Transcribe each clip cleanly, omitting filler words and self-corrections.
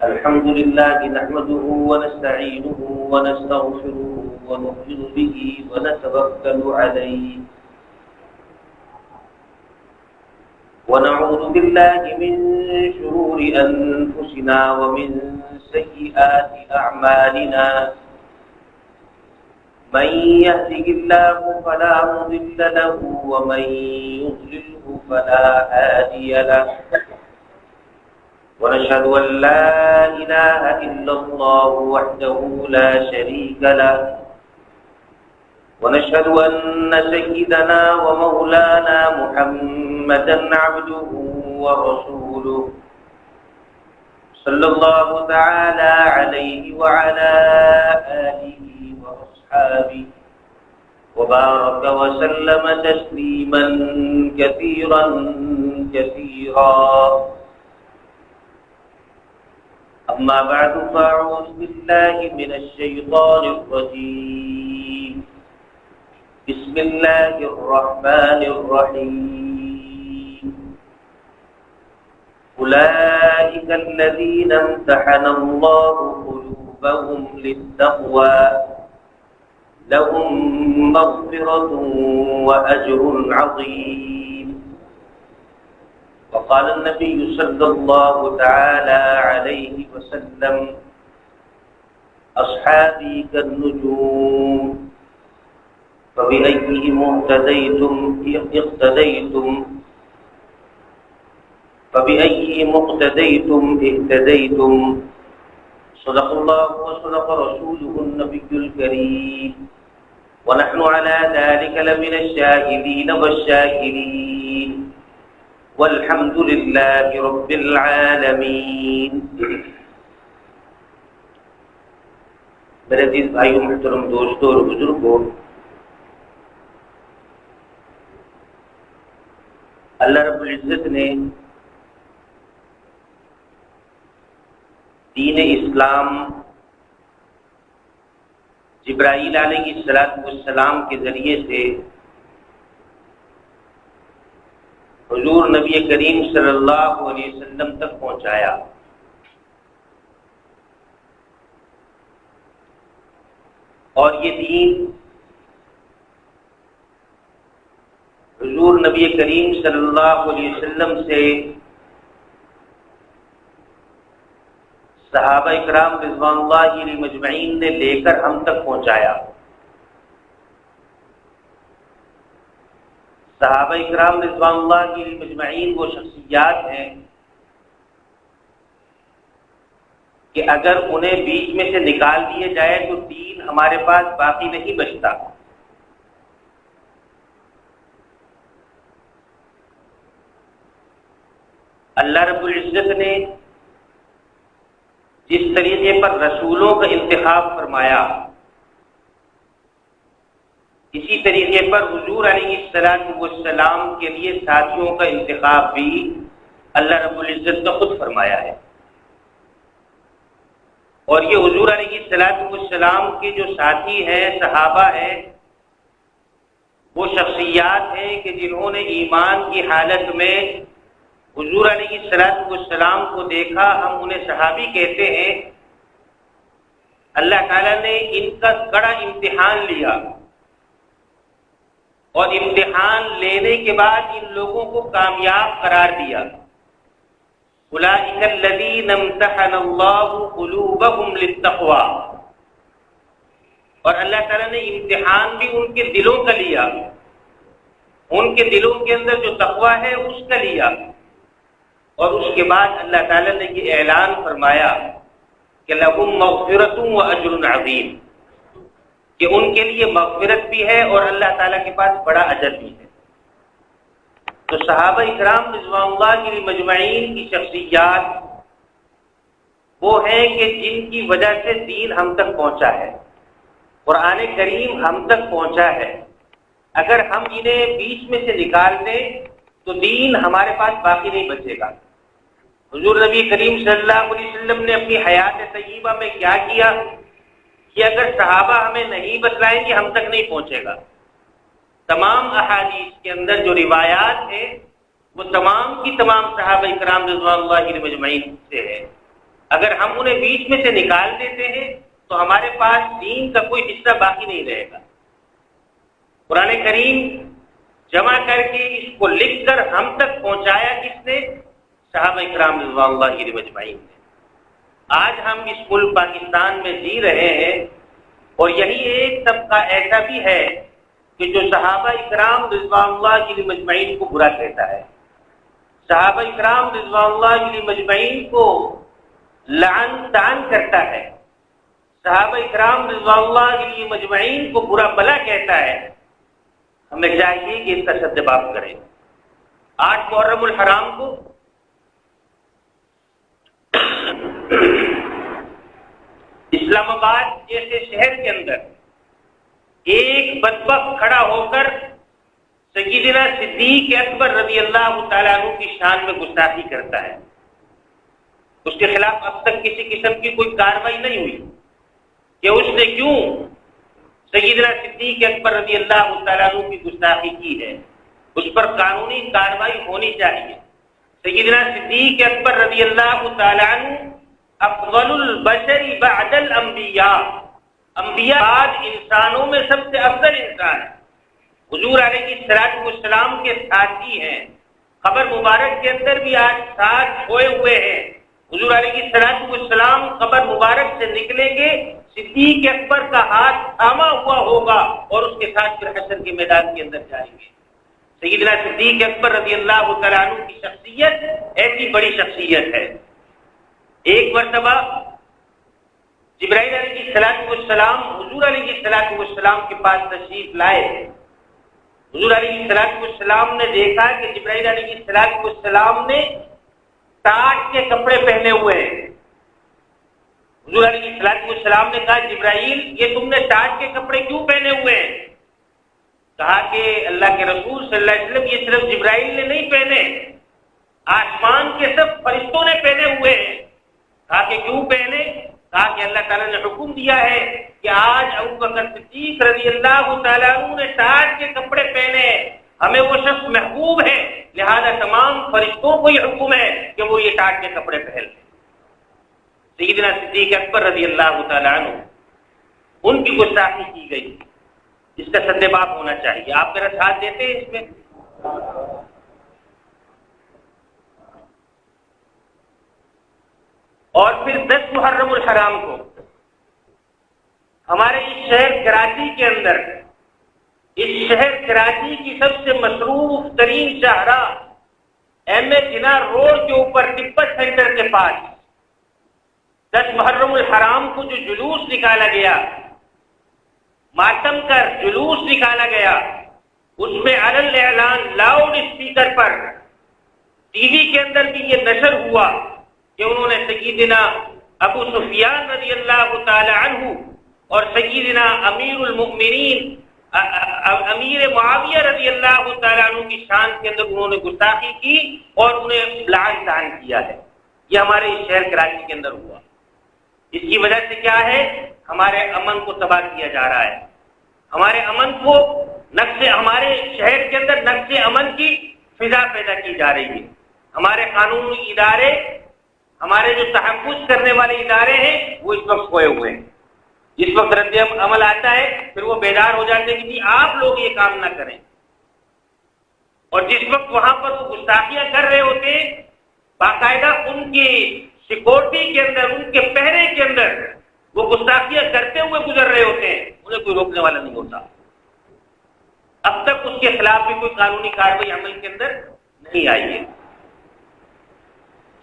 الحمد لله نحمده ونستعينه ونستغفره ونؤمن به ونتوكل عليه ونعوذ بالله من شرور أنفسنا ومن سيئات أعمالنا من يهده الله فلا مضل له ومن يضلله فلا هادي له ونشهد أن لا إله إلا الله وحده لا شريك له ونشهد أن سيدنا ومولانا محمدا عبده ورسوله صلى الله تعالى عليه وعلى آله وأصحابه وبارك وسلم تسليما كثيرا كثيرا. أما بعد فأعوذ بالله من الشيطان الرجيم. بسم الله الرحمن الرحيم. أولئك الذين امتحن الله قلوبهم للتقوى لهم مغفرة وأجر عظيم. وقال النبي صلى الله تعالى عليه وسلم أصحابي كالنجوم فبأيهم اقتديتم اهتديتم. صدق الله وصدق رسوله النبي الكريم ونحن على ذلك لمن الشاهدين والشاكرين والحمد لله رب العالمین. میرے عزیز بھائیوں، محترم دوستوں اور بزرگوں، اللہ رب العزت نے دین اسلام جبرائیل علیہ السلام کے ذریعے سے حضور نبی کریم صلی اللہ علیہ وسلم تک پہنچایا. اور یہ دین حضور نبی کریم صلی اللہ علیہ وسلم سے صحابہ اکرام رضوان اللہ علیہم مجمعین نے لے کر ہم تک پہنچایا. صحابہ اکرام رضوان اللہ علیہم مجمعین وہ شخصیات ہیں کہ اگر انہیں بیچ میں سے نکال دیے جائے تو دین ہمارے پاس باقی نہیں بچتا. اللہ رب العزت نے جس طریقے پر رسولوں کا انتخاب فرمایا، اسی طریقے پر حضور علیہ السلام کے لیے ساتھیوں کا انتخاب بھی اللہ رب العزت نے خود فرمایا ہے. اور یہ حضور علیہ السلام کے جو ساتھی ہیں، صحابہ ہیں، وہ شخصیات ہیں کہ جنہوں نے ایمان کی حالت میں حضور علیہ السلام کو دیکھا. ہم انہیں صحابی کہتے ہیں. اللہ تعالیٰ نے ان کا کڑا امتحان لیا اور امتحان لینے کے بعد ان لوگوں کو کامیاب قرار دیا. اولئک الذین امتحن اللہ قلوبہم للتقوی. اور اللہ تعالیٰ نے امتحان بھی ان کے دلوں کا لیا، ان کے دلوں کے اندر جو تقوی ہے اس کا لیا. اور اس کے بعد اللہ تعالیٰ نے یہ اعلان فرمایا کہ لہم مغفرۃ و اجر عظیم، کہ ان کے لیے مغفرت بھی ہے اور اللہ تعالیٰ کے پاس بڑا اجر بھی ہے. تو صحابہ اکرام رضوان اللہ علیہم مجمعین کی شخصیات وہ ہیں کہ جن کی وجہ سے دین ہم تک پہنچا ہے، قرآن کریم ہم تک پہنچا ہے. اگر ہم انہیں بیچ میں سے نکال دیں تو دین ہمارے پاس باقی نہیں بچے گا. حضور نبی کریم صلی اللہ علیہ وسلم نے اپنی حیات طیبہ میں کیا کیا کہ اگر صحابہ ہمیں نہیں بتلائیں گے ہم تک نہیں پہنچے گا. تمام احادیث کے اندر جو روایات ہیں وہ تمام کی تمام صحابہ اکرام رضوان اللہ علیہم اجمعین سے ہے۔ اگر ہم انہیں بیچ میں سے نکال دیتے ہیں تو ہمارے پاس دین کا کوئی حصہ باقی نہیں رہے گا۔ قرآن کریم جمع کر کے اس کو لکھ کر ہم تک پہنچایا کس نے؟ صحابہ اکرام رضوان اللہ علیہم اجمعین نے۔ آج ہم اس ملک پاکستان میں جی رہے ہیں اور یہی ایک طبقہ ایسا بھی ہے کہ جو صحابہ اکرام رضوان اللہ علیہم اجمعین کو برا کہتا ہے، صحابہ اکرام رضوان اللہ علیہم اجمعین کو لعن طعن کرتا ہے، صحابہ اکرام رضوان اللہ علیہم اجمعین کو برا بلا کہتا ہے۔ ہمیں چاہیے کہ اس کا سدباب کریں۔ 8 محرم الحرام کو اسلام آباد جیسے شہر کے اندر ایک بدبخت کھڑا ہو کر سیدنا صدیق اکبر رضی اللہ تعالیٰ عنہ کی شان میں گستاخی کرتا ہے، اس کے خلاف اب تک کسی قسم کی کوئی کارروائی نہیں ہوئی کہ اس نے کیوں سیدنا صدیق اکبر رضی اللہ تعالیٰ عنہ کی گستاخی کی ہے۔ اس پر قانونی کارروائی ہونی چاہیے۔ سیدنا صدیق اکبر رضی اللہ تعالیٰ عنہ افضل البشر بعد الانبیاء، انبیاء بعد انسانوں میں سب سے افضل انسان ہے۔ حضور علیہ الصلوۃ والسلام کے ساتھی ہیں، قبر مبارک کے اندر بھی آج ساتھ سوئے ہوئے ہیں۔ حضور علیہ الصلوۃ والسلام قبر مبارک سے نکلیں گے، صدیق اکبر کا ہاتھ تھاما ہوا ہوگا اور اس کے ساتھ پھر حشر کے میدان کے اندر جائیں گے۔ سیدنا صدیق اکبر رضی اللہ تعالیٰ عنہ کی شخصیت ایسی بڑی شخصیت ہے۔ ایک مرتبہ جبرائیل علیہ الصلوۃ والسلام حضور علیہ الصلوۃ والسلام کے پاس تشریف لائے۔ حضور علیہ الصلوۃ والسلام نے دیکھا کہ جبرائیل علیہ الصلوۃ والسلام نے تاج کے کپڑے پہنے ہوئے ہیں۔ حضور علیہ الصلوۃ والسلام نے کہا جبرائیل یہ تم نے تاج کے کپڑے کیوں پہنے ہوئے ہیں؟ کہا کہ اللہ کے رسول صلی اللہ علیہ وسلم یہ صرف جبرائیل نے نہیں پہنے، آسمان کے سب فرشتوں نے پہنے ہوئے ہیں۔ کہا کہ کیوں پہنے؟ کہا کہ اللہ تعالیٰ نے حکم دیا ہے کہ آج ابوبکر صدیق رضی اللہ تعالیٰ عنہ نے تاج کے کپڑے پہنے ہیں، ہمیں وہ شخص محبوب ہے، لہذا تمام فرشتوں کو یہ حکم ہے کہ وہ یہ تاج کے کپڑے پہن لیں۔ سیدنا صدیق اکبر رضی اللہ تعالیٰ عنہ ان کی گستاخی کی گئی، اس کا سدباب ہونا چاہیے۔ آپ میرا ساتھ دیتے ہیں اس میں؟ اور پھر 10 محرم الحرام کو ہمارے اس شہر کراچی کے اندر، اس شہر کراچی کی سب سے مصروف ترین شاہراہ ایم اے جناح روڈ کے اوپر تبت سینٹر کے پاس 10 محرم الحرام کو جو جلوس نکالا گیا، ماتم کا جلوس نکالا گیا، اس میں علن اعلان لاؤڈ اسپیکر پر ٹی وی کے اندر بھی یہ نشر ہوا کہ انہوں نے سیدنا ابو سفیان رضی اللہ تعالی عنہ اور سیدنا امیر المؤمنین امیر معاویہ رضی اللہ تعالی عنہ کی شان کے اندر انہوں نے گستاخی کی اور انہیں لعن طعن کیا ہے۔ یہ ہمارے اس شہر کراچی کے اندر ہوا۔ اس کی وجہ سے کیا ہے؟ ہمارے امن کو تباہ کیا جا رہا ہے، ہمارے امن کو ہمارے شہر کے اندر نقص امن کی فضا پیدا کی جا رہی ہے۔ ہمارے قانونی ادارے، ہمارے جو تحفظ کرنے والے ادارے ہیں وہ اس وقت سوئے ہوئے ہیں۔ جس وقت رد عمل آتا ہے پھر وہ بیدار ہو جاتے ہیں کہ جی آپ لوگ یہ کام نہ کریں، اور جس وقت وہاں پر وہ گستاخیاں کر رہے ہوتے ہیں باقاعدہ ان کی سیکورٹی کے اندر، ان کے پہرے کے اندر وہ گستاخیاں کرتے ہوئے گزر رہے ہوتے ہیں، انہیں کوئی روکنے والا نہیں ہوتا۔ اب تک اس کے خلاف بھی کوئی قانونی کارروائی عمل کے اندر نہیں آئی ہے۔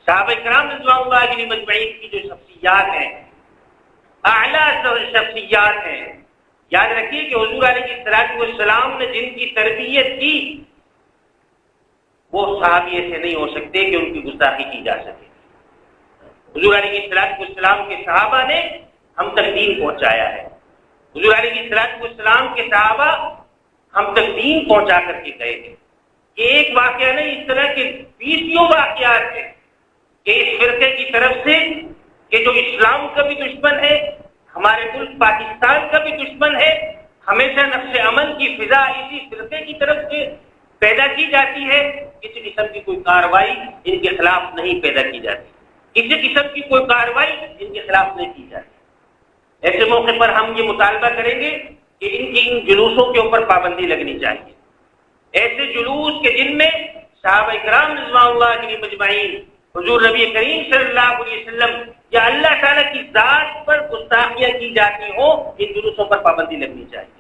صحابہ کرام رضوان اللہ علیہم اجمعین کی جو شخصیات ہیں، اعلیٰ شخصیات ہیں، یاد رکھیے کہ حضور علیہ الصلوۃ والسلام نے جن کی تربیت کی وہ صحابی ایسے نہیں ہو سکتے کہ ان کی گستاخی کی جا سکے۔ حضور علیہ الصلوۃ والسلام کے صحابہ نے ہم تک دین پہنچایا ہے، حضور علیہ الصلوۃ والسلام کے صحابہ ہم تک دین پہنچا کر کے گئے ہیں۔ یہ ایک واقعہ نہیں، اس طرح کے 20 واقعات ہیں کہ اس فرقے کی طرف سے کہ جو اسلام کا بھی دشمن ہے، ہمارے ملک پاکستان کا بھی دشمن ہے، ہمیشہ نقش امن کی فضا اسی فرقے کی طرف سے پیدا کی جاتی ہے، کسی قسم کی کوئی کارروائی ان کے خلاف نہیں پیدا کی جاتی، کسی قسم کی کوئی کارروائی ان کے خلاف نہیں کی جاتی۔ ایسے موقع پر ہم یہ مطالبہ کریں گے کہ ان جلوسوں کے اوپر پابندی لگنی چاہیے، ایسے جلوس کے جن میں صحابہ کرام رضوان اللہ علیہم اجمعین، حضور نبی کریم صلی اللہ علیہ وسلم یا اللہ تعالیٰ کی ذات پر گستاخیاں کی جاتی ہوں، ان جلوسوں پر پابندی لگنی چاہیے۔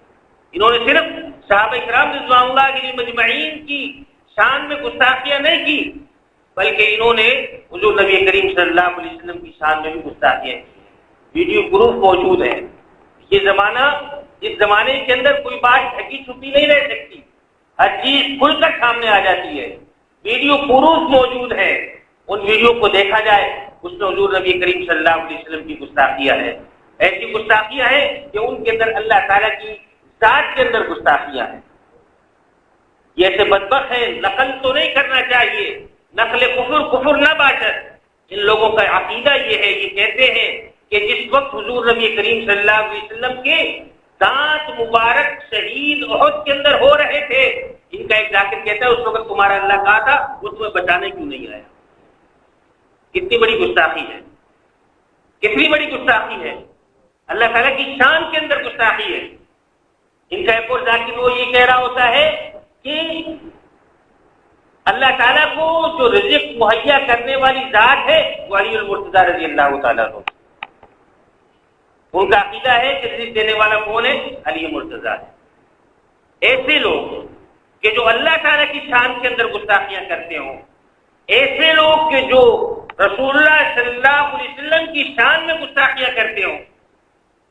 انہوں نے صرف صحابہ کرام رضوان اللہ علیہم اجمعین کی شان میں گستاخیاں نہیں کی، بلکہ انہوں نے حضور نبی کریم صلی اللہ علیہ وسلم کی شان میں بھی گستاخیاں کی۔ ویڈیو پروف موجود ہے۔ یہ زمانہ، اس زمانے کے اندر کوئی بات ڈھکی چھپی نہیں رہ سکتی، ہر چیز کھل کر سامنے آ جاتی ہے۔ ویڈیو پروف موجود ہے، ان ویڈیو کو دیکھا جائے، اس میں حضور نبی کریم صلی اللہ علیہ وسلم کی گستاخیاں ہیں، ایسی گستاخیاں ہیں کہ ان کے اندر اللہ تعالیٰ کی ذات کے اندر گستاخیاں ہیں۔ یہ ایسے بدبخت ہیں، نقل تو نہیں کرنا چاہیے، نقل کفر نہ باشد۔ ان لوگوں کا عقیدہ یہ ہے، یہ کہتے ہیں کہ جس وقت حضور نبی کریم صلی اللہ علیہ وسلم کے دانت مبارک شہید احد کے اندر ہو رہے تھے، ان کا ایک ذاکر کہتا ہے اس وقت تمہارا اللہ کہا تھا وہ تمہیں بچانے کیوں نہیں آیا؟ کتنی بڑی گستاخی ہے، کتنی بڑی گستاخی ہے، اللہ تعالیٰ کی شان کے اندر گستاخی ہے۔ ان کا ایک اور ذاکر وہ یہ کہہ رہا ہوتا ہے کہ اللہ تعالیٰ کو جو رزق مہیا کرنے والی ذات ہے وہ علی المرتضیٰ رضی اللہ تعالیٰ عنہ، ان کا عقیدہ ہے کہ رزق دینے والا کون ہے؟ علی مرتضیٰ ہے۔ ایسے لوگ کہ جو اللہ تعالیٰ کی شان کے اندر گستاخیاں کرتے ہوں، ایسے لوگ کہ جو رسول اللہ صلی اللہ علیہ وسلم کی شان میں گستاخیاں کرتے ہوں،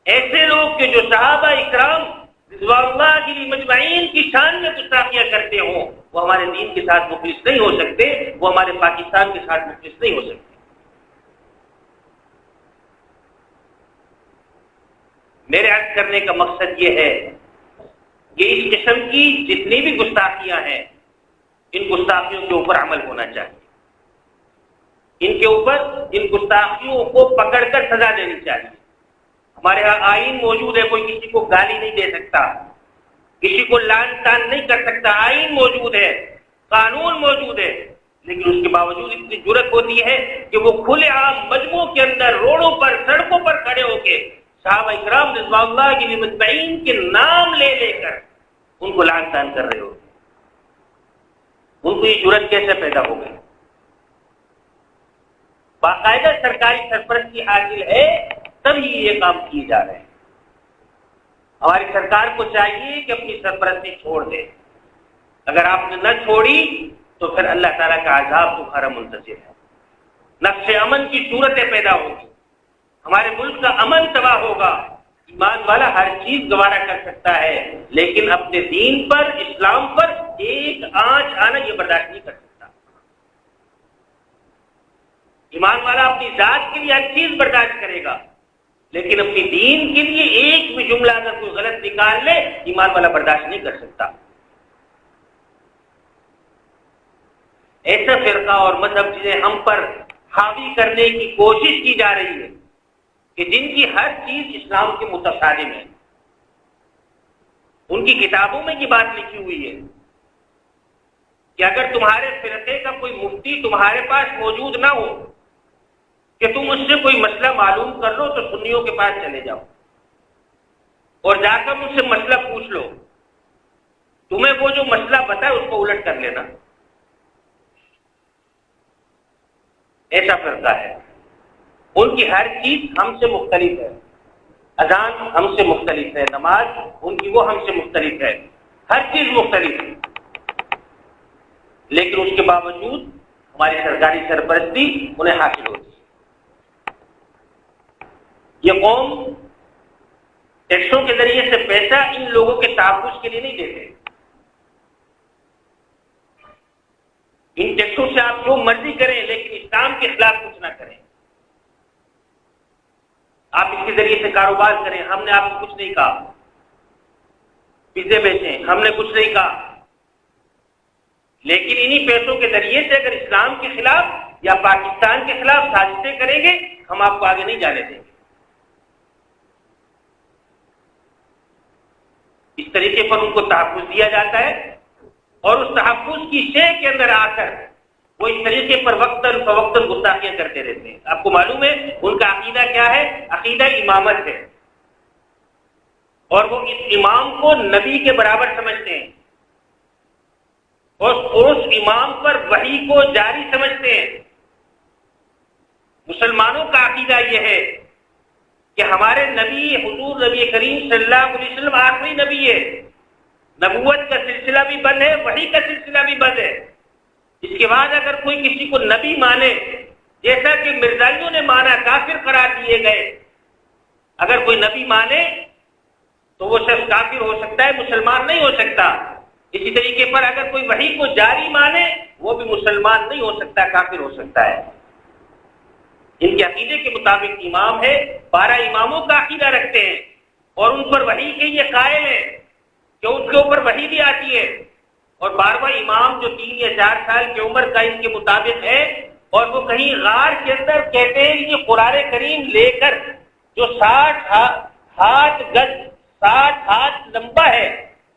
ایسے لوگ کہ جو صحابہ اکرام رضوان اللہ علیہم اجمعین کی شان میں گستاخیاں کرتے ہوں، وہ ہمارے دین کے ساتھ مخلص نہیں ہو سکتے، وہ ہمارے پاکستان کے ساتھ مخلص نہیں ہو سکتے۔ میرے عرض کرنے کا مقصد یہ ہے کہ اس قسم کی جتنی بھی گستاخیاں ہیں، ان گستاخیوں کے اوپر عمل ہونا چاہیے، ان کے اوپر ان گستاخیوں کو پکڑ کر سزا دینی چاہیے۔ ہمارے ہاں آئین موجود ہے، کوئی کسی کو گالی نہیں دے سکتا، کسی کو لعن طعن نہیں کر سکتا، آئین موجود ہے، قانون موجود ہے، لیکن اس کے باوجود اتنی جرأت ہوتی ہے کہ وہ کھلے عام مجموعوں کے اندر، روڈوں پر، سڑکوں پر کھڑے ہو کے صحابہ اکرام رضوان اللہ علیہم اجمعین کے نام لے لے کر ان کو لعن طعن کر رہے ہوتے۔ ان کو یہ جرأت کیسے پیدا ہو گئی؟ باقاعدہ سرکاری سرپرستی حاصل ہے تبھی یہ کام کیے جا رہے ہیں۔ ہماری سرکار کو چاہیے کہ اپنی سرپرستی چھوڑ دے، اگر آپ نے نہ چھوڑی تو پھر اللہ تعالیٰ کا عذاب تمہارا منتظر ہے، نقش امن کی صورتیں پیدا ہوگی، ہمارے ملک کا امن تباہ ہوگا۔ ایمان والا ہر چیز گوارا کر سکتا ہے، لیکن اپنے دین پر، اسلام پر ایک آنچ آنا یہ برداشت نہیں کر سکتا۔ ایمان والا اپنی ذات کے لیے ہر چیز برداشت کرے گا، لیکن اپنی دین کے لیے ایک بھی جملہ اگر کوئی غلط نکال لے، ایمان والا برداشت نہیں کر سکتا۔ ایسا فرقہ اور مذہب جنہیں ہم پر حاوی کرنے کی کوشش کی جا رہی ہے، کہ جن کی ہر چیز اسلام کے متصادم ہے، ان کی کتابوں میں یہ بات لکھی ہوئی ہے کہ اگر تمہارے فرقے کا کوئی مفتی تمہارے پاس موجود نہ ہو کہ تم اس سے کوئی مسئلہ معلوم کر لو، تو سنیوں کے پاس چلے جاؤ اور جا کر ان سے مسئلہ پوچھ لو، تمہیں وہ جو مسئلہ پتا ہے اس کو الٹ کر لینا۔ ایسا فرقہ ہے، ان کی ہر چیز ہم سے مختلف ہے، اذان ہم سے مختلف ہے، نماز ان کی وہ ہم سے مختلف ہے، ہر چیز مختلف ہے، لیکن اس کے باوجود ہماری سرکاری سرپرستی انہیں حاصل ہوتی ہے۔ یہ قوم ٹیکسوں کے ذریعے سے پیسہ ان لوگوں کے تحفظ کے لیے نہیں دیتے، ان ٹیکسوں سے آپ جو مرضی کریں لیکن اسلام کے خلاف کچھ نہ کریں۔ آپ اس کے ذریعے سے کاروبار کریں، ہم نے آپ کو کچھ نہیں کہا، پیزے بیچیں، ہم نے کچھ نہیں کہا، لیکن انہی پیسوں کے ذریعے سے اگر اسلام کے خلاف یا پاکستان کے خلاف سازشیں کریں گے، ہم آپ کو آگے نہیں جانے دیں گے۔ اس طریقے پر ان کو تحفظ دیا جاتا ہے اور اس تحفظ کی شے کے اندر آ کر وہ اس طریقے پر وقتاً فوقتاً گستاخیاں کرتے رہتے ہیں. آپ کو معلوم ہے ان کا عقیدہ کیا ہے؟ عقیدہ امامت ہے، اور وہ اس امام کو نبی کے برابر سمجھتے ہیں اور اس امام پر وحی کو جاری سمجھتے ہیں. مسلمانوں کا عقیدہ یہ ہے کہ ہمارے نبی حضور نبی کریم صلی اللہ علیہ وسلم آخری نبی ہے، نبوت کا سلسلہ بھی بند ہے، وحی کا سلسلہ بھی بند ہے. اس کے بعد اگر کوئی کسی کو نبی مانے، جیسا کہ مرزائیوں نے مانا، کافر قرار دیے گئے، اگر کوئی نبی مانے تو وہ شخص کافر ہو سکتا ہے، مسلمان نہیں ہو سکتا. اسی طریقے پر اگر کوئی وحی کو جاری مانے وہ بھی مسلمان نہیں ہو سکتا، کافر ہو سکتا ہے. ان کے عقیدے کے مطابق امام ہے، 12 اماموں کا عقیدہ رکھتے ہیں اور ان پر وحی کے یہ قائل ہے کہ ان کے اوپر وحی بھی آتی ہے. اور 12واں امام جو 3 یا 4 سال کی عمر کا ان کے مطابق ہے، اور وہ کہیں غار کے اندر کہتے ہیں یہ قرآن کریم لے کر جو 60 ہاتھ لمبا ہے،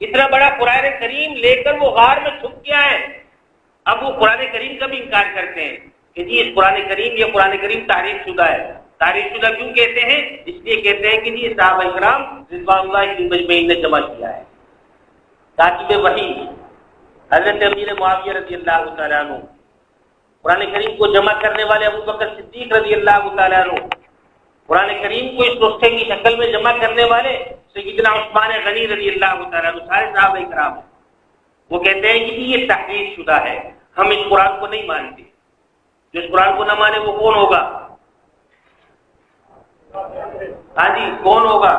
اتنا بڑا قرآن کریم لے کر وہ غار میں چھپ گیا ہے. اب وہ قرآن کریم کا بھی انکار کرتے ہیں کہ جی یہ قرآن کریم تحریف شدہ ہے. تحریف شدہ کیوں کہتے ہیں؟ اس لیے کہتے ہیں کہ جی صحابہ اکرام رضوان اللہ علیہم اجمعین نے جمع کیا ہے. کاتب وحی حضرت امیر معاویہ رضی اللہ تعالیٰ عنہ، قرآن کریم کو جمع کرنے والے ابو بکر صدیق رضی اللہ تعالیٰ عنہ، قرآن کریم کو اس نسخے کی شکل میں جمع کرنے والے سیدنا عثمان غنی رضی اللہ تعالیٰ عنہ، سارے صحابہ کرام ہیں. وہ کہتے ہیں کہ یہ تحریف شدہ ہے، ہم اس قرآن کو نہیں مانتے. جو اس قرآن کو نہ مانے وہ کون ہوگا؟ ہاں جی، کون ہوگا؟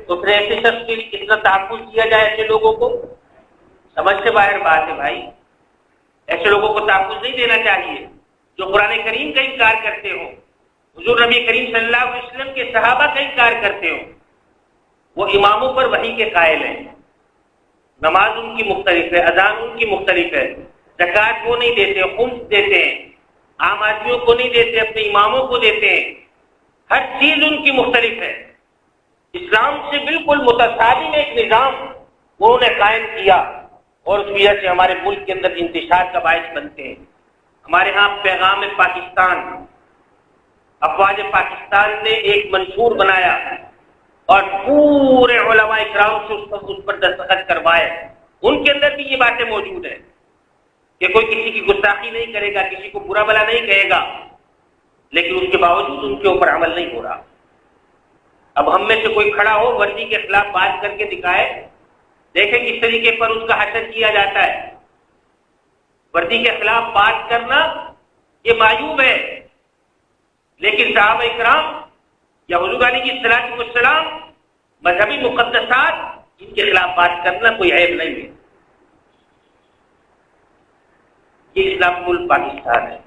تو پھر ایسے شخص کے لیے کتنا تحفظ کیا جائے؟ ایسے لوگوں کو سمجھ سے باہر بات ہے بھائی. ایسے لوگوں کو تحفظ نہیں دینا چاہیے جو قرآن کریم کا انکار کرتے ہوں، حضور نبی کریم صلی اللہ علیہ وسلم کے صحابہ کا انکار کرتے ہوں. وہ اماموں پر وحی کے قائل ہیں، نماز ان کی مختلف ہے، اذان ان کی مختلف ہے، زکوٰۃ وہ نہیں دیتے، خمس دیتے ہیں، عام آدمیوں کو نہیں دیتے، اپنے اماموں کو دیتے ہیں. ہر چیز ان کی مختلف ہے. اسلام سے بالکل متصادم ایک نظام انہوں نے قائم کیا اور اس وجہ سے ہمارے ملک کے اندر انتشار کا باعث بنتے ہیں. ہمارے ہاں پیغام پاکستان، افواج پاکستان نے ایک منشور بنایا اور پورے علماء کرام سے اس پر دستخط کروائے. ان کے اندر بھی یہ باتیں موجود ہیں کہ کوئی کسی کی گستاخی نہیں کرے گا، کسی کو برا بھلا نہیں کہے گا، لیکن اس کے باوجود ان کے اوپر عمل نہیں ہو رہا. اب ہم میں سے کوئی کھڑا ہو ورزی کے خلاف بات کر کے دکھائے، دیکھیں کس طریقے پر اس کا حشر کیا جاتا ہے. ورزی کے خلاف بات کرنا یہ معیوب ہے، لیکن صحابہ اکرام یا حضور علیہ الصلوۃ والسلام مذہبی مقدسات ان کے خلاف بات کرنا کوئی عیب نہیں ہے. یہ اسلام ملک پاکستان ہے.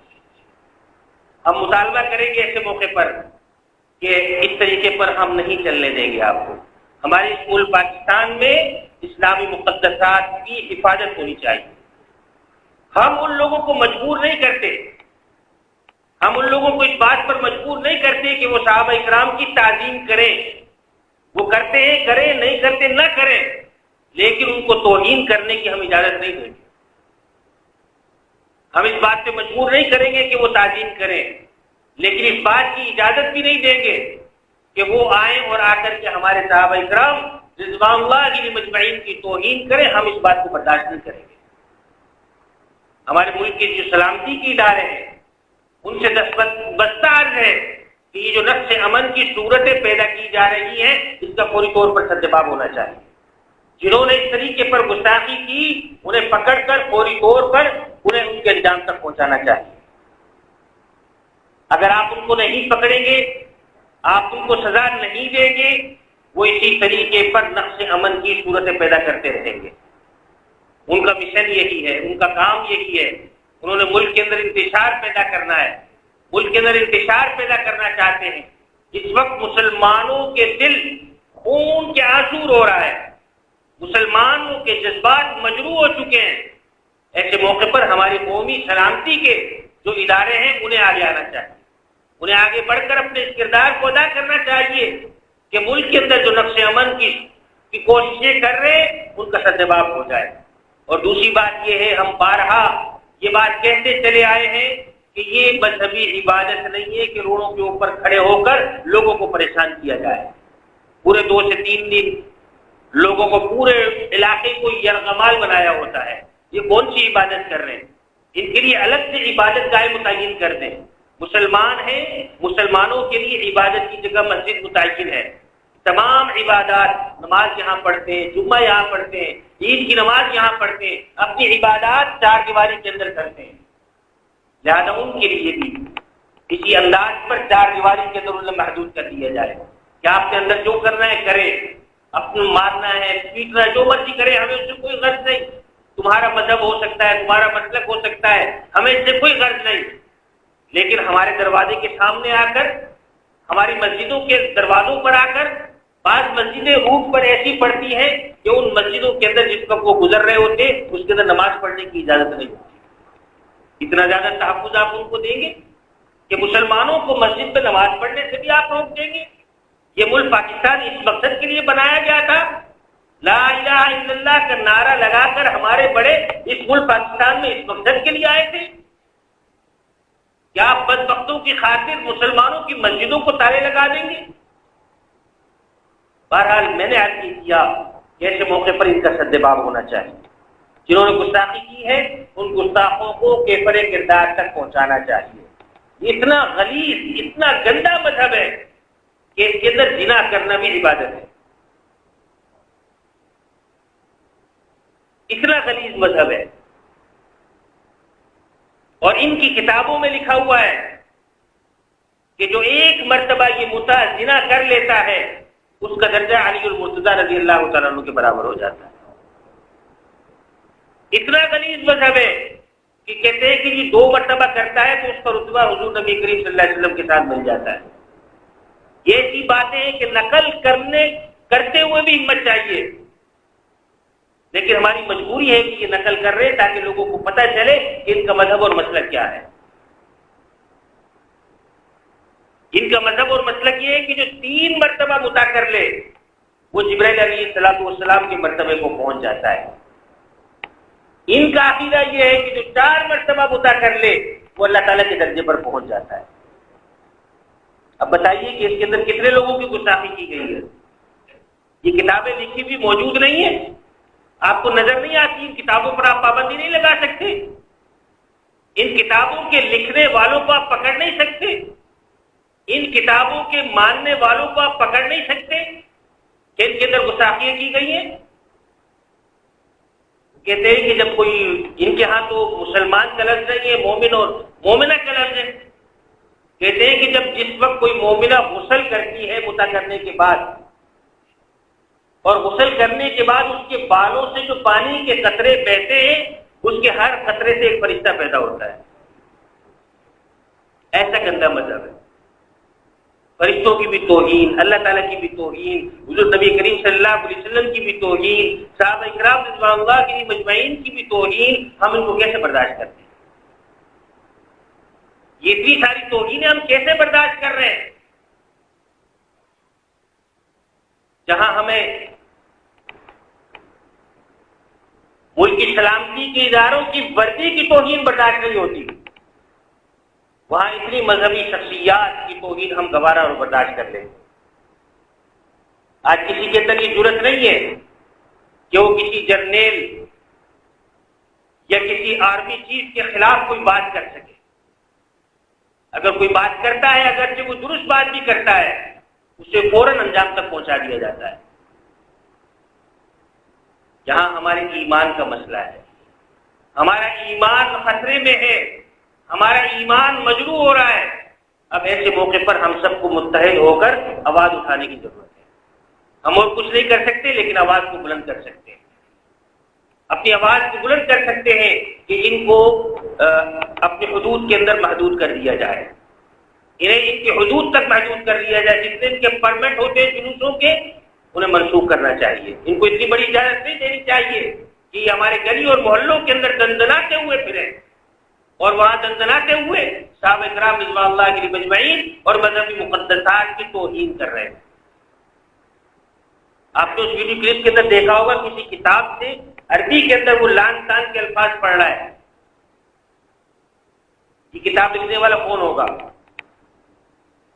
ہم مطالبہ کریں گے ایسے موقع پر کہ اس طریقے پر ہم نہیں چلنے دیں گے آپ کو. ہمارے اس ملک پاکستان میں اسلامی مقدسات کی حفاظت ہونی چاہیے. ہم ان لوگوں کو مجبور نہیں کرتے، ہم ان لوگوں کو اس بات پر مجبور نہیں کرتے کہ وہ صحابہ اکرام کی تعظیم کریں. وہ کرتے ہیں کریں، نہیں کرتے نہ کریں، لیکن ان کو توہین کرنے کی ہم اجازت نہیں دیں گے. ہم اس بات پہ مجبور نہیں کریں گے کہ وہ تعظیم کریں، لیکن اس بات کی اجازت بھی نہیں دیں گے کہ وہ آئیں اور آ کر کے ہمارے صحابہ اکرام رضوان اللہ علیہم اجمعین کی توہین کریں. ہم اس بات کو برداشت نہیں کریں گے. ہمارے ملک کے جو سلامتی کے ادارے ہیں ان سے بستہ عرض ہے کہ یہ جو نقص امن کی صورتیں پیدا کی جا رہی ہیں اس کا فوری طور پر سدباب ہونا چاہیے. جنہوں نے اس طریقے پر گستاخی کی انہیں پکڑ کر فوری طور پر انہیں ان کے انجام تک پہنچانا چاہیے. اگر آپ ان کو نہیں پکڑیں گے، آپ ان کو سزا نہیں دیں گے، وہ اسی طریقے پر نقص امن کی صورتیں پیدا کرتے رہیں گے. ان کا مشن یہی ہے، ان کا کام یہی ہے. انہوں نے ملک کے اندر انتشار پیدا کرنا ہے، ملک کے اندر انتشار پیدا کرنا چاہتے ہیں. اس وقت مسلمانوں کے دل خون کے آنسو رو رہا ہے، مسلمانوں کے جذبات مجروح ہو چکے ہیں. ایسے موقع پر ہماری قومی سلامتی کے جو ادارے ہیں انہیں آگے آنا چاہیے، انہیں آگے بڑھ کر اپنے اس کردار کو ادا کرنا چاہیے کہ ملک کے اندر جو نقش امن کی کوششیں کر رہے ہیں ان کا سدباب ہو جائے. اور دوسری بات یہ ہے، ہم بارہا یہ بات کہتے چلے آئے ہیں کہ یہ مذہبی عبادت نہیں ہے کہ روڑوں کے اوپر کھڑے ہو کر لوگوں کو پریشان کیا جائے، پورے 2 سے 3 دن لوگوں کو، پورے علاقے کو یرغمال بنایا ہوتا ہے۔ یہ کون سی عبادت کر رہے ہیں؟ ان کے لیے الگ سے عبادت گاہ متعین کر دیں۔ مسلمان ہیں، مسلمانوں کے لیے عبادت کی جگہ مسجد متعین ہے، تمام عبادات، نماز یہاں پڑھتے ہیں، جمعہ یہاں پڑھتے ہیں، عید کی نماز یہاں پڑھتے ہیں، اپنی عبادات 4 دیواری کے اندر کرتے ہیں، لہٰذا ان کے لیے بھی اسی انداز پر 4 دیواری کے اندر انہیں محدود کر دیا جائے کہ آپ کے اندر جو کرنا ہے کرے، اپنا مارنا ہے، پیٹنا ہے، جو مرضی کرے، ہمیں اس سے کوئی غرض نہیں۔ تمہارا مذہب ہو سکتا ہے، تمہارا مسلک ہو سکتا ہے، ہمیں اس سے کوئی غرض نہیں، لیکن ہمارے دروازے کے سامنے آ کر، ہماری مسجدوں کے دروازوں پر آ کر، بعض مسجدیں روٹ پر ایسی پڑتی ہیں کہ ان مسجدوں کے اندر جس وقت وہ گزر رہے ہوتے اس کے اندر نماز پڑھنے کی اجازت نہیں ہوتی۔ اتنا زیادہ تحفظ آپ ان کو دیں گے کہ مسلمانوں کو مسجد میں نماز پڑھنے سے بھی آپ روک دیں گے؟ یہ ملک پاکستان اس مقصد کے لیے بنایا گیا تھا، لا الہ الا اللہ کا نعرہ لگا کر ہمارے بڑے اس ملک پاکستان میں اس مقصد کے لیے آئے تھے؟ کیا آپ بدبختوں کی خاطر مسلمانوں کی مسجدوں کو تالے لگا دیں گے؟ بہرحال میں نے عرض کیا کہ ایسے موقع پر ان کا سدباب ہونا چاہیے، جنہوں نے گستاخی کی ہے ان گستاخوں کو کیفر کردار تک پہنچانا چاہیے۔ اتنا غلیظ، اتنا گندا مذہب ہے کہ اس کے اندر زنا کرنا بھی عبادت ہے، اتنا غلیظ مذہب ہے۔ اور ان کی کتابوں میں لکھا ہوا ہے کہ جو ایک مرتبہ یہ متع زنا کر لیتا ہے اس کا درجہ علی المرتضیٰ رضی اللہ تعالیٰ عنہ کے برابر ہو جاتا ہے۔ اتنا غلیظ مذہب ہے کہ کہتے ہیں کہ یہ 2 مرتبہ کرتا ہے تو اس کا رتبہ حضور نبی کریم صلی اللہ علیہ وسلم کے ساتھ مل جاتا ہے۔ یہ ایسی باتیں ہیں کہ نقل کرتے ہوئے بھی ہمت چاہیے، لیکن ہماری مجبوری ہے کہ یہ نقل کر رہے ہیں تاکہ لوگوں کو پتہ چلے کہ ان کا مذہب اور مسلک کیا ہے۔ ان کا مذہب اور مسلک یہ ہے کہ جو 3 مرتبہ متع کر لے وہ جبرائیل علیہ السلام کے مرتبے کو پہنچ جاتا ہے۔ ان کا عقیدہ یہ ہے کہ جو 4 مرتبہ متع کر لے وہ اللہ تعالیٰ کے درجے پر پہنچ جاتا ہے۔ اب بتائیے کہ اس کے اندر کتنے لوگوں کی گستاخی کی گئی ہے؟ یہ کتابیں لکھی بھی موجود نہیں ہیں، آپ کو نظر نہیں آتی، ان کتابوں پر آپ پابندی نہیں لگا سکتے، ان کتابوں کے لکھنے والوں کو آپ پکڑ نہیں سکتے، ان کتابوں کے ماننے والوں کو آپ پکڑ نہیں سکتے کہ ان کے اندر گستاخیاں کی گئی ہیں۔ کہتے ہیں کہ جب کوئی، ان کے ہاں تو مسلمان کا لفظ نہیں ہے، مومن اور مومنہ کا لفظ ہے۔ کہتے ہیں کہ جب جس وقت کوئی مومنہ غسل کرتی ہے متع کرنے کے بعد، اور غسل کرنے کے بعد اس کے بالوں سے جو پانی کے قطرے بہتے ہیں اس کے ہر قطرے سے ایک فرشتہ پیدا ہوتا ہے۔ ایسا گندا مذہب ہے، فرشتوں کی بھی توہین، اللہ تعالیٰ کی بھی توہین، حضور نبی کریم صلی اللہ علیہ وسلم کی بھی توہین، صحابہ کرام رضوان اللہ کی مجمعین کی بھی توہین، ہم ان کو کیسے برداشت کرتے ہیں؟ یہ اتنی ساری توہینیں ہم کیسے برداشت کر رہے ہیں؟ جہاں ہمیں ملک کی سلامتی کے اداروں کی وردی کی توہین برداشت نہیں ہوتی، وہاں اتنی مذہبی شخصیات کی توہین ہم گوارا اور برداشت کر لیں۔ آج کسی کے اندر یہ جرأت نہیں ہے کہ وہ کسی جرنیل یا کسی آرمی چیف کے خلاف کوئی بات کر سکے۔ اگر کوئی بات کرتا ہے، اگرچہ وہ درست بات بھی کرتا ہے، اسے فوراً انجام تک پہنچا دیا جاتا ہے۔ یہاں ہمارے ایمان کا مسئلہ ہے، ہمارا ایمان خطرے میں ہے، ہمارا ایمان مجروح ہو رہا ہے۔ اب ایسے موقع پر ہم سب کو متحد ہو کر آواز اٹھانے کی ضرورت ہے۔ ہم اور کچھ نہیں کر سکتے لیکن آواز کو بلند کر سکتے ہیں، اپنی آواز کو بلند کر سکتے ہیں کہ ان کو اپنی حدود کے اندر محدود کر دیا جائے، انہیں ان کی حدود تک محدود کر دیا جائے، جتنے ان کے پرمٹ ہوتے ہیں جلوسوں کے انہیں منسوخ کرنا چاہیے۔ ان کو اتنی بڑی اجازت نہیں دینی چاہیے کہ یہ ہمارے گلی اور محلوں کے اندر دندناتے ہوئے پھریں اور وہاں دندناتے ہوئے صحابہ کرام رضوان اللہ علیہم اجمعین اور مذہبی مقدسات کی توہین کر رہے ہیں۔ آپ نے اس ویڈیو کلپ کے اندر دیکھا ہوگا کسی کتاب سے عربی کے اندر وہ لان تان کے الفاظ پڑھ رہا ہے. یہ کتاب لکھنے والا کون ہوگا؟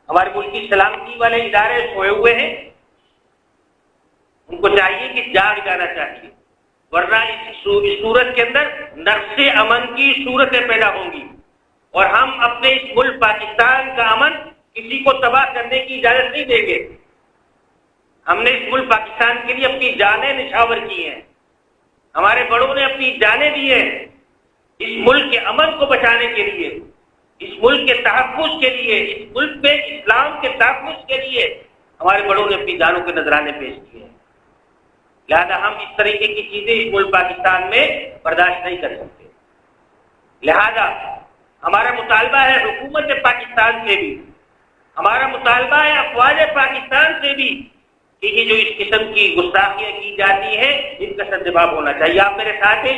ہمارے ملک کی سلامتی والے ادارے سوئے ہوئے ہیں، ان کو چاہیے کہ جاگ جانا چاہیے، ورنہ اس صورت کے اندر نقص امن کی صورتیں پیدا ہوں گی، اور ہم اپنے اس ملک پاکستان کا امن کسی کو تباہ کرنے کی اجازت نہیں دیں گے. ہم نے اس ملک پاکستان کے لیے اپنی جانیں نچھاور کی ہیں، ہمارے بڑوں نے اپنی جانیں دی ہیں اس ملک کے امن کو بچانے کے لیے، اس ملک کے تحفظ کے لیے، اس ملک پہ اسلام کے تحفظ کے لیے ہمارے بڑوں نے اپنی جانوں کے نذرانے پیش کیے ہیں. لہذا ہم اس طریقے کی چیزیں اس ملک پاکستان میں برداشت نہیں کر سکتے. لہذا ہمارا مطالبہ ہے حکومت پاکستان سے بھی، ہمارا مطالبہ ہے افواج پاکستان سے بھی کہ یہ جو اس قسم کی گستاخیاں کی جاتی ہیں ان کا سرجواب ہونا چاہیے. آپ میرے ساتھ ہیں،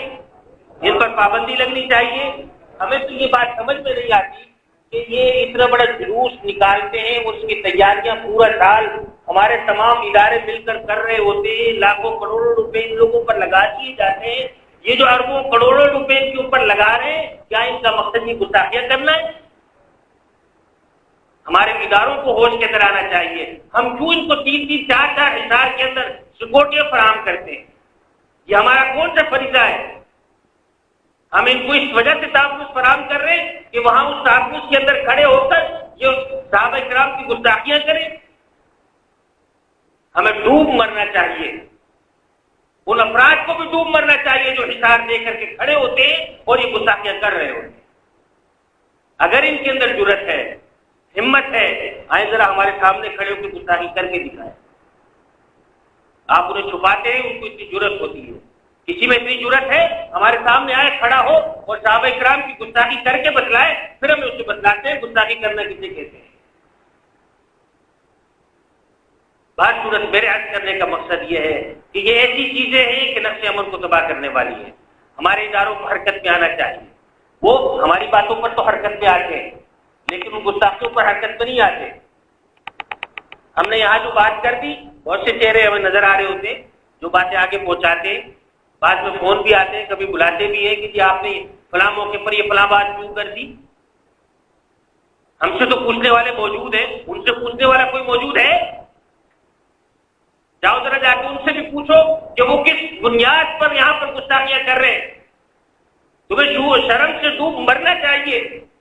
ان پر پابندی لگنی چاہیے. ہمیں تو یہ بات سمجھ میں نہیں آتی کہ یہ اتنا بڑا جلوس نکالتے ہیں، اس کی تیاریاں پورا سال ہمارے تمام ادارے مل کر کر رہے ہوتے ہیں، لاکھوں کروڑوں روپے ان لوگوں پر لگا دیے جاتے ہیں. یہ جو اربوں کروڑوں روپے ان کے اوپر لگا رہے ہیں، کیا ان کا مقصد یہ گستاخیاں کرنا ہے؟ ہمارے اداروں کو ہوش کے اندر آنا چاہیے. ہم کیوں ان کو 3-3 4-4 ہزار کے اندر سکیورٹیاں فراہم کرتے ہیں؟ یہ ہمارا کون سا فریضہ ہے؟ ہم ان کو اس وجہ سے تحفظ فراہم کر رہے ہیں کہ وہاں اس تحفظ کے اندر کھڑے ہو کر یہ صحابہ کرام کی گستاخیاں کریں. ہمیں ڈوب مرنا چاہیے، ان افراد کو بھی ڈوب مرنا چاہیے جو حصار دے کر کے کھڑے ہوتے ہیں اور یہ گستاخیاں کر رہے ہوتے ہیں. اگر ان کے اندر جرأت ہے، ہمت ہے، آئیں ذرا ہمارے سامنے کھڑے ہو کے گستاخی کر کے دکھائیں. آپ انہیں چھپاتے ہیں، ان کو اتنی جرأت ہوتی ہے. کسی میں اتنی جرأت ہے ہمارے سامنے آئے، کھڑا ہو اور صحابہ کرام کی گستاخی کر کے بتلائے، پھر ہم اسے بتلاتے ہیں گستاخی کرنا کسے کہتے ہیں. بات صورت میرے عرض کرنے کا مقصد یہ ہے کہ یہ ایسی چیزیں ہیں کہ نقش امن کو تباہ کرنے والی ہیں. ہمارے اداروں کو حرکت میں آنا چاہیے. وہ ہماری باتوں پر تو حرکت میں آتے ہیں لیکن ان گستاخیوں پر حرکت میں نہیں آتے. ہم نے یہاں جو بات کر دی، بہت سے چہرے ہمیں نظر آ رہے ہوتے ہیں جو باتیں آگے پہنچاتے ہیں. بعد میں فون بھی آتے ہیں، کبھی بلاتے بھی ہیں کہ جی آپ نے فلاں موقع پر یہ فلاں بات کیوں کر دی. ہم سے تو پوچھنے والے موجود ہیں، ان سے پوچھنے والا کوئی موجود ہے؟ جاؤ ذرا جا کے ان سے بھی پوچھو کہ وہ کس بنیاد پر یہاں پر گستاخیاں کر رہے ہیں. تمہیں شرم سے ڈوب مرنا چاہیے.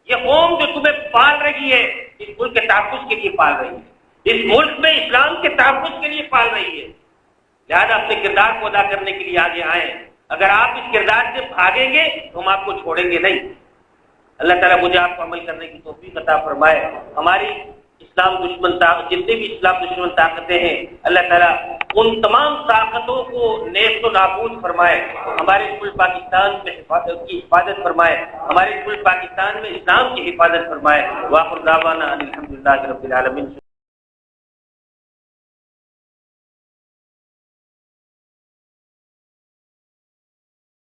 یہ قوم جو تمہیں پال رہی ہے اس ملک کے تحفظ کے لیے پال رہی ہے، اس ملک میں اسلام کے تحفظ کے لیے پال رہی ہے. لہذا اپنے کردار کو ادا کرنے کے لیے آگے آئیں. اگر آپ اس کردار سے بھاگیں گے تو ہم آپ کو چھوڑیں گے نہیں. اللہ تعالیٰ مجھے آپ کو عمل کرنے کی توفیق عطا فرمائے. ہماری اسلام دشمن جتنے بھی اسلام دشمن طاقتیں ہیں اللہ تعالیٰ ان تمام طاقتوں کو نیست و نابود فرمائے. ہمارے ملک پاکستان میں کی حفاظت فرمائے، ہمارے ملک پاکستان میں اسلام کی حفاظت فرمائے. واخر دعوانا الحمدللہ رب العالمین.